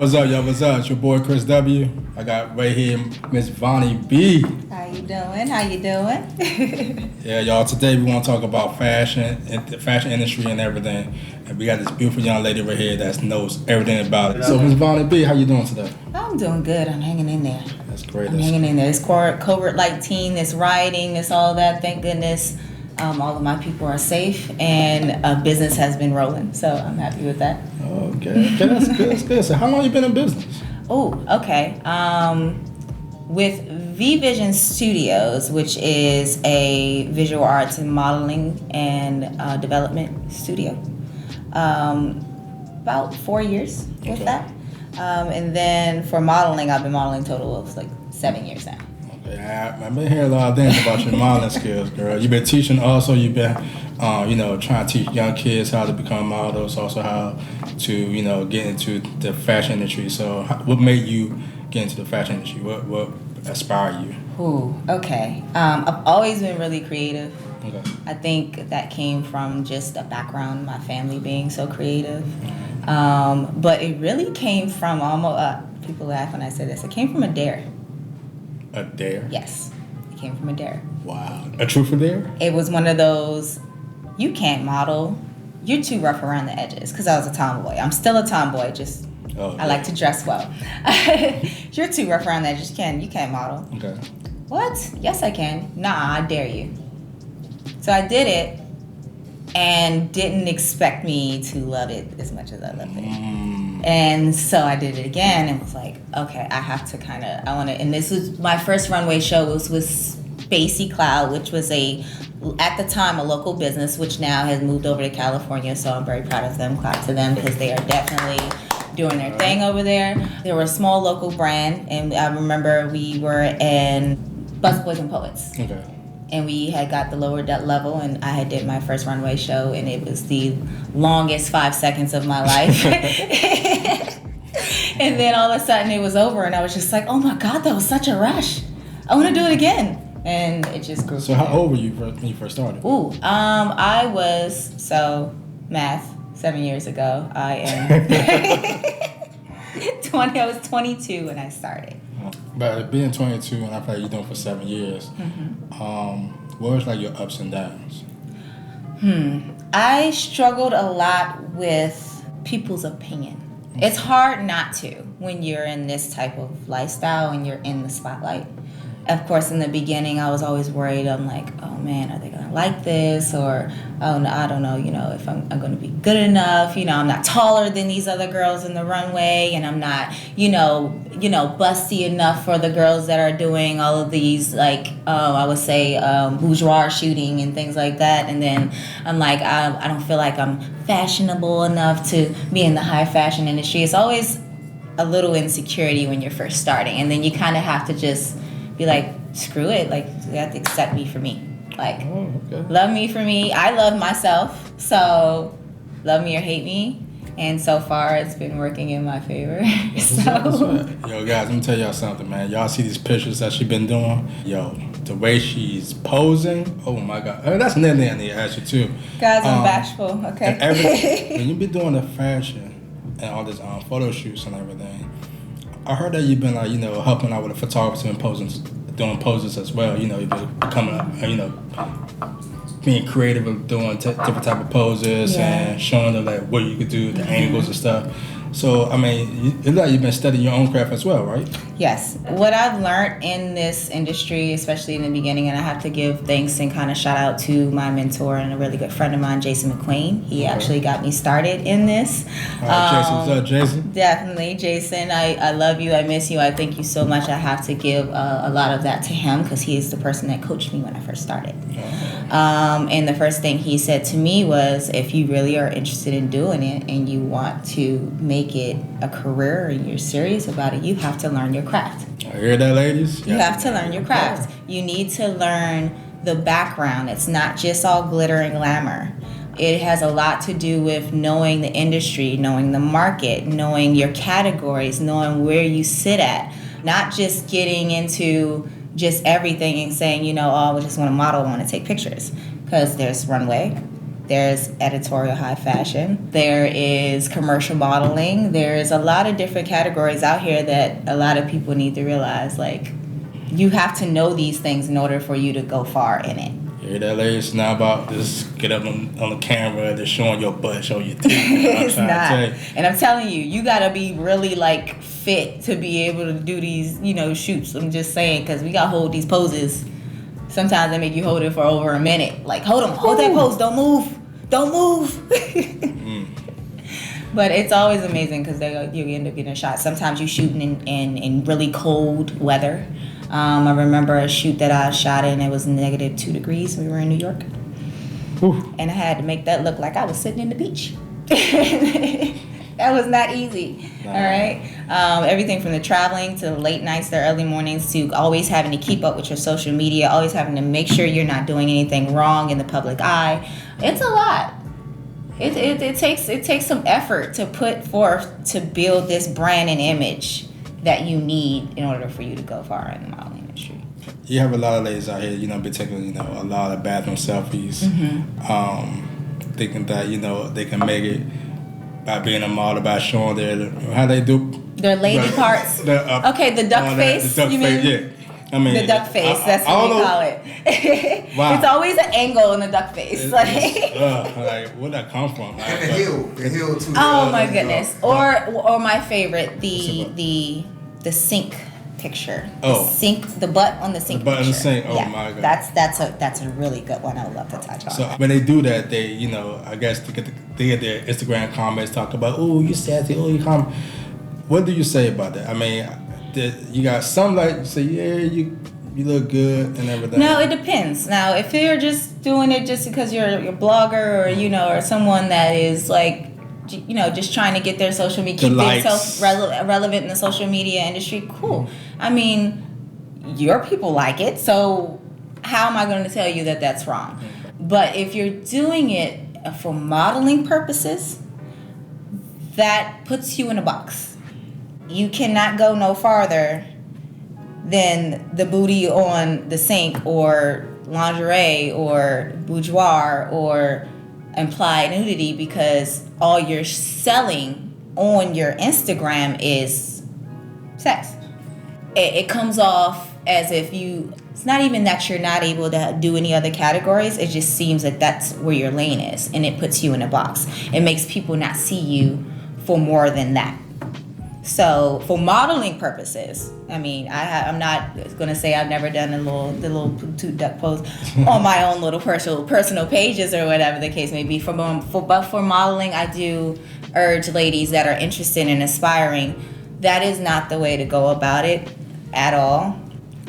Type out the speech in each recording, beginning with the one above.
What's up, y'all? What's up? It's your boy Chris W. I got right here Miss Vonnie B. How you doing? How you doing? Yeah, y'all. Today we want to talk about fashion and the fashion industry and everything. And we got this beautiful young lady right here that knows everything about it. So, Miss Vonnie B, how you doing today? I'm doing good. I'm hanging in there. That's great. I'm hanging in there. It's COVID-19, it's rioting, it's all that. Thank goodness all of my people are safe and business has been rolling. So I'm happy with that. Okay, that's good. That's good. So, how long you been in business? Oh, okay. With Vvision Studios, which is a visual arts and modeling and development studio. About 4 years with that. And then for modeling, I've been modeling total of like 7 years now. Okay, I've been hearing a lot of things about your modeling skills, girl. You've been teaching also, you've been, trying to teach young kids how to become models, also how to, get into the fashion industry. So what made you get into the fashion industry? What inspired you? Ooh, okay. I've always been really creative. Okay. I think that came from just a background, my family being so creative. But it really came from almost, people laugh when I say this, it came from a dare. A dare? Yes, it came from a dare. Wow. A truthful dare? It was one of those, you can't model, you're too rough around the edges, because I was a tomboy. I'm still a tomboy, just I like to dress well. You're too rough around the edges, you can't model. Okay. What? Yes, I can. Nah, I dare you. So I did it and didn't expect me to love it as much as I loved it. And so I did it again and was like, okay, I have to and this was my first runway show was with Spacey Cloud, which was at the time, a local business, which now has moved over to California. So I'm very proud of them. Clap to them because they are definitely doing their thing over there. They were a small local brand, and I remember we were in Busboys and Poets. Okay. And we had got the lower debt level, and I had did my first runway show, and it was the longest 5 seconds of my life. And then all of a sudden it was over, and I was just like, oh my God, that was such a rush. I want to do it again. And it just grew. So how old were you when you first started? I was, math, 7 years ago. I am 20, I was 22 when I started. But being 22 and I feel like you're doing it for 7 years, what was like your ups and downs? I struggled a lot with people's opinion. It's hard not to when you're in this type of lifestyle and you're in the spotlight. Of course, in the beginning, I was always worried. I'm like, oh man, are they gonna like this? Or, oh no, I don't know, if I'm gonna be good enough. I'm not taller than these other girls in the runway, and I'm not, busty enough for the girls that are doing all of these, I would say, bourgeois shooting and things like that. And then I'm like, I don't feel like I'm fashionable enough to be in the high fashion industry. It's always a little insecurity when you're first starting, and then you kind of have to just be like, screw it, you have to accept me for me. Love me for me. I love myself, so love me or hate me. And so far, it's been working in my favor. That's right. Yo, guys, let me tell y'all something, man. Y'all see these pictures that she been doing? Yo, the way she's posing, oh my God. That's another thing I need to ask you, too. Guys, I'm bashful, okay? When you be doing the fashion and all this photo shoots and everything, I heard that you've been helping out with the photography and doing poses as well. You've been coming up, being creative and doing different type of poses and showing them what you could do, the angles and stuff. So, it's like you've been studying your own craft as well, right? Yes. What I've learned in this industry, especially in the beginning, and I have to give thanks and kind of shout out to my mentor and a really good friend of mine, Jason McQueen. He actually got me started in this. All right, Jason. What's up, Jason? Definitely. Jason, I love you. I miss you. I thank you so much. I have to give a lot of that to him because he is the person that coached me when I first started. And the first thing he said to me was, if you really are interested in doing it and you want to make it a career and you're serious about it, you have to learn your craft. I hear that, ladies? You have to learn your craft. You need to learn the background. It's not just all glitter and glamour. It has a lot to do with knowing the industry, knowing the market, knowing your categories, knowing where you sit at. Not just getting into just everything and saying, I just want to model, I want to take pictures. Because there's runway, There's editorial high fashion. There is commercial modeling. There's a lot of different categories out here that a lot of people need to realize. Like, you have to know these things in order for you to go far in it. Yeah, that lady's not about just get up on the camera, just showing your butt, showing your teeth. It's not. And I'm telling you, you gotta be really like fit to be able to do these, shoots. I'm just saying, because we gotta hold these poses. Sometimes they make you hold it for over a minute. Like, hold that pose, don't move. But it's always amazing because you end up getting a shot. Sometimes you're shooting in really cold weather. I remember a shoot that I shot in, it was -2 degrees. We were in New York. Ooh. And I had to make that look like I was sitting in the beach. That was not easy. All right. Everything from the traveling to the late nights, the early mornings, to always having to keep up with your social media, always having to make sure you're not doing anything wrong in the public eye. It's a lot. It takes some effort to put forth to build this brand and image that you need in order for you to go far in the modeling industry. You have a lot of ladies out here, be taking, a lot of bathroom selfies, thinking that, they can make it by being a model, by showing how they do their lady parts. The duck face. The duck face, yeah. I mean, the duck face. That's what we call it. Wow. It's always an angle in the duck face. Like, where'd that come from? And the heel too. Oh my goodness. Or my favorite, the sink picture. Oh. The butt on the sink. The butt picture. on the sink. Oh yeah. my god. That's a really good one. I would love to touch on. So when they do that, they I guess they get their Instagram comments talk about, oh, you sassy, oh, you comment. What do you say about that? I mean, you got some like say, yeah, you look good and everything. No, it depends. Now, if you're just doing it just because you're a blogger or or someone that is like, just trying to get their social media, keep themselves relevant in the social media industry, cool. I mean, your people like it, so how am I going to tell you that that's wrong? But if you're doing it for modeling purposes, that puts you in a box. You cannot go no farther than the booty on the sink or lingerie or boudoir or implied nudity, because all you're selling on your Instagram is sex. It comes off as if it's not even that you're not able to do any other categories. It just seems like that's where your lane is, and it puts you in a box. It makes people not see you for more than that. So for modeling purposes, I mean, I'm not going to say I've never done the little two duck pose on my own little personal pages or whatever the case may be. But for modeling, I do urge ladies that are interested in aspiring. That is not the way to go about it at all.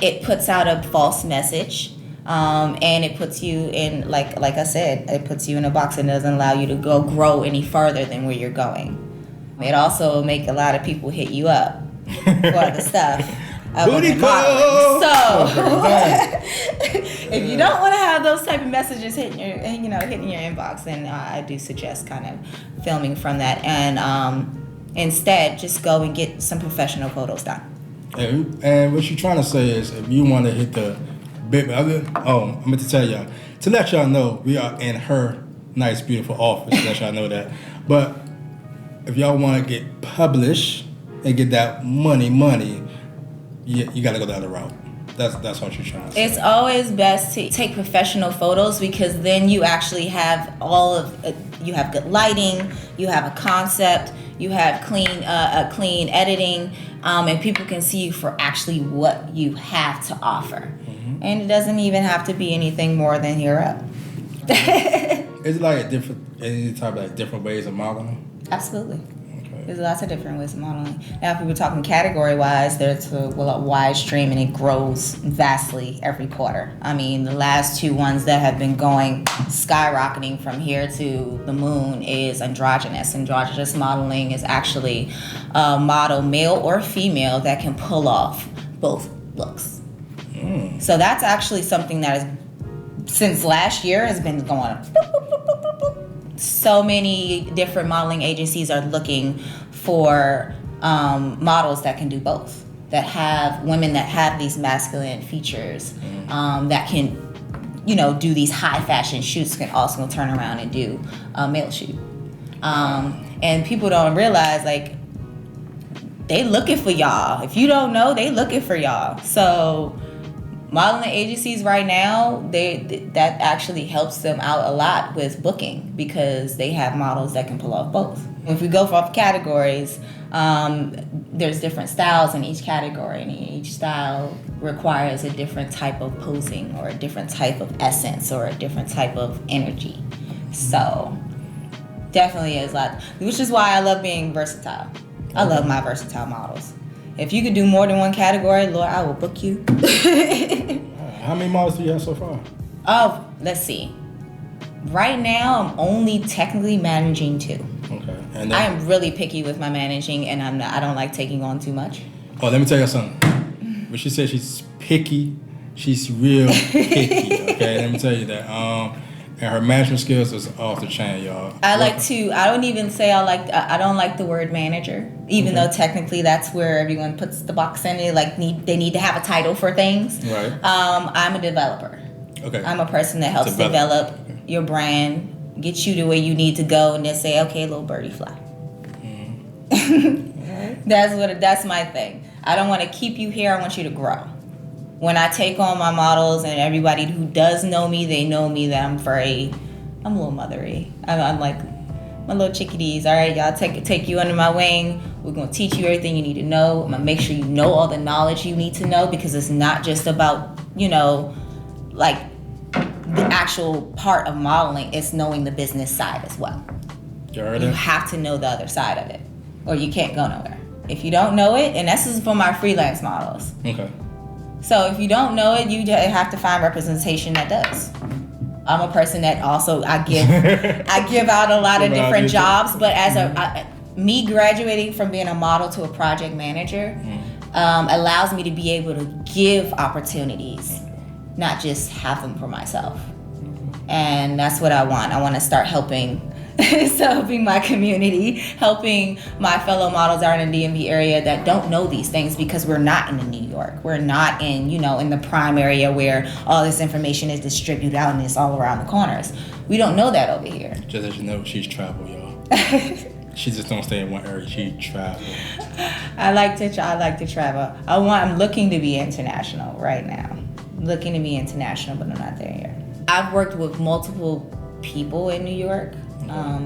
It puts out a false message, and it puts you in, like I said, it puts you in a box and doesn't allow you to grow any further than where you're going. It also make a lot of people hit you up for the stuff. Booty call. So if you don't want to have those type of messages hitting your inbox, then I do suggest kind of filming from that, and instead just go and get some professional photos done. And what you're trying to say is, if you want to hit the big, I'm meant to tell y'all, to let y'all know, we are in her nice, beautiful office. To let y'all know that, but if y'all want to get published and get that money, you got to go the other route. That's what you're trying to say. It's always best to take professional photos, because then you actually have you have good lighting, you have a concept, you have clean editing, and people can see you for actually what you have to offer. Mm-hmm. And it doesn't even have to be anything more than you're up. Is it like any type of different ways of modeling? Absolutely. Okay. There's lots of different ways of modeling. Now, if we were talking category-wise, there's a wide stream, and it grows vastly every quarter. I mean, the last two ones that have been going skyrocketing from here to the moon is androgynous. Androgynous modeling is actually a model, male or female, that can pull off both looks. Mm. So that's actually something that is, since last year, has been going boop, boop, boop, boop, boop, boop. So many different modeling agencies are looking for models that can do both, that have women that have these masculine features, that can do these high fashion shoots can also turn around and do a male shoot. And people don't realize, like, they looking for y'all. If you don't know, they looking for y'all. So modeling agencies right now, that actually helps them out a lot with booking because they have models that can pull off both. If we go off categories, there's different styles in each category, and each style requires a different type of posing or a different type of essence or a different type of energy. So definitely is a lot, which is why I love being versatile. I love my versatile models. If you could do more than one category, Lord, I will book you. How many models do you have so far? Oh, let's see. Right now, I'm only technically managing 2. Okay. And I am really picky with my managing, and I don't like taking on too much. Oh, let me tell you something. When she says she's picky, she's real picky. Okay, let me tell you that. And her management skills is off the chain, y'all. I don't like the word manager, even though technically that's where everyone puts the box in it. Like they need to have a title for things. Right. I'm a developer. Okay. I'm a person that helps develop your brand, get you to where you need to go, and then say, okay, little birdie fly. Mm-hmm. That's my thing. I don't want to keep you here. I want you to grow. When I take on my models, and everybody who does know me, they know me that I'm a little mothery. I'm like my little chickadees. All right, y'all, take you under my wing. We're gonna teach you everything you need to know. I'm gonna make sure you know all the knowledge you need to know, because it's not just about like the actual part of modeling. It's knowing the business side as well. You have to know the other side of it, or you can't go nowhere. If you don't know it, and this is for my freelance models. Okay. So if you don't know it, you have to find representation that does. I'm a person that also I give out a lot of different jobs, but as me graduating from being a model to a project manager allows me to be able to give opportunities, not just have them for myself. And that's what I want. I want to start helping my community, helping my fellow models out in the DMV area that don't know these things, because we're not in New York. We're not in, in the prime area where all this information is distributed out and it's all around the corners. We don't know that over here. Just as you know, she's traveled, y'all. She just don't stay in one area. She travel. I like to travel. I'm looking to be international right now. Looking to be international, but I'm not there yet. I've worked with multiple people in New York.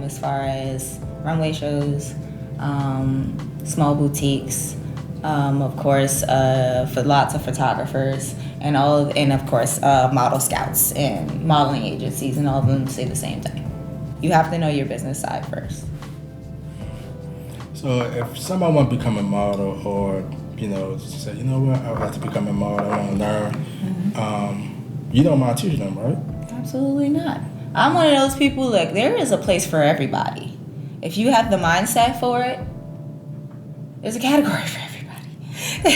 As far as runway shows, small boutiques, of course, for lots of photographers, and of course, model scouts and modeling agencies, and all of them say the same thing. You have to know your business side first. So if somebody want to become a model, or say, you know what, I would like to become a model, I want to learn. You don't mind teaching them, right? Absolutely not. I'm one of those people, like, there is a place for everybody. If you have the mindset for it, there's a category for everybody. I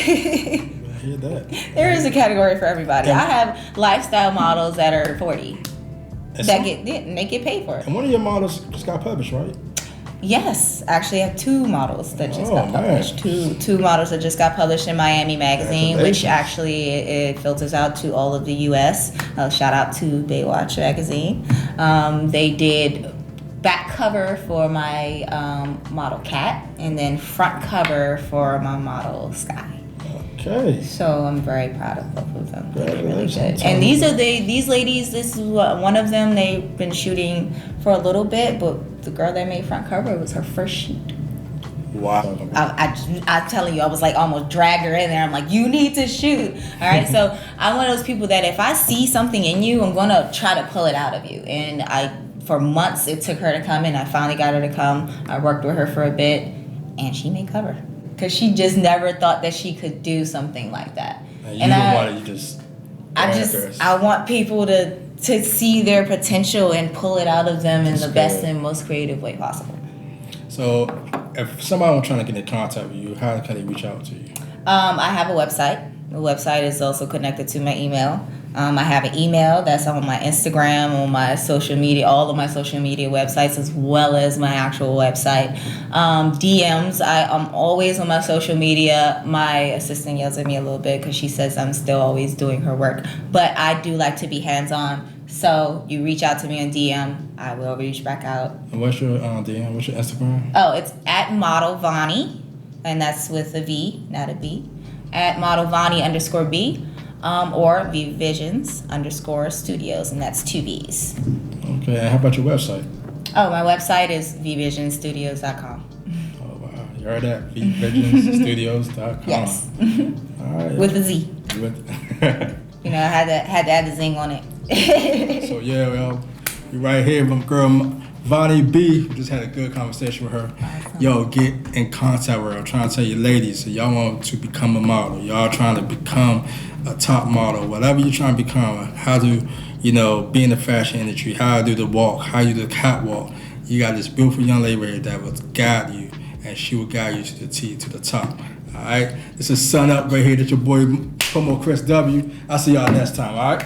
hear that. There is a category for everybody. I have lifestyle models that are 40 that get paid for it. And one of your models just got published, right? Yes, actually, I have 2 models that just got published. Two models that just got published in Miami Magazine, which actually it filters out to all of the U.S. Shout out to Baywatch Magazine. They did back cover for my model Cat, and then front cover for my model Sky. Okay. So I'm very proud of both of them. They did really good. And these ladies. This is one of them. They've been shooting for a little bit, but the girl that made front cover, it was her first shoot. Wow. I'm telling you, I was like almost dragged her in there. I'm like, you need to shoot. All right. So I'm one of those people that if I see something in you, I'm gonna try to pull it out of you. And for months it took her to come in. I finally got her to come. I worked with her for a bit, and she made cover. Because she just never thought that she could do something like that. I want people to see their potential and pull it out of them in the best and most creative way possible. So if somebody was trying to get in contact with you, how can they reach out to you? I have a website. The website is also connected to my email. I have an email that's on my Instagram, on my social media, all of my social media websites, as well as my actual website. DMs, I'm always on my social media. My assistant yells at me a little bit because she says I'm still always doing her work. But I do like to be hands-on. So you reach out to me on DM, I will reach back out. And what's your DM? What's your Instagram? Oh, it's at Model Vonnie, and that's with a V, not a B. At Model Vonnie _B, or Vvisions_studios, and that's 2 V's. Okay, and how about your website? Oh, my website is vvisionstudios.com. Oh, wow. You heard that? vvisionstudios.com. Yes. All right. With a Z. You know, I had to add the zing on it. So, yeah, well, you're right here with my girl, Vonnie B. We just had a good conversation with her. Awesome. Yo, get in contact with her. I'm trying to tell you, ladies, so y'all want to become a model. Y'all trying to become a top model. Whatever you're trying to become, how to, be in the fashion industry, how to do the walk, how you do the catwalk. You got this beautiful young lady right here that will guide you, and she will guide you to the T, to the top. All right? This is Sun Up right here. That's your boy, Promo Chris W. I'll see y'all next time, all right?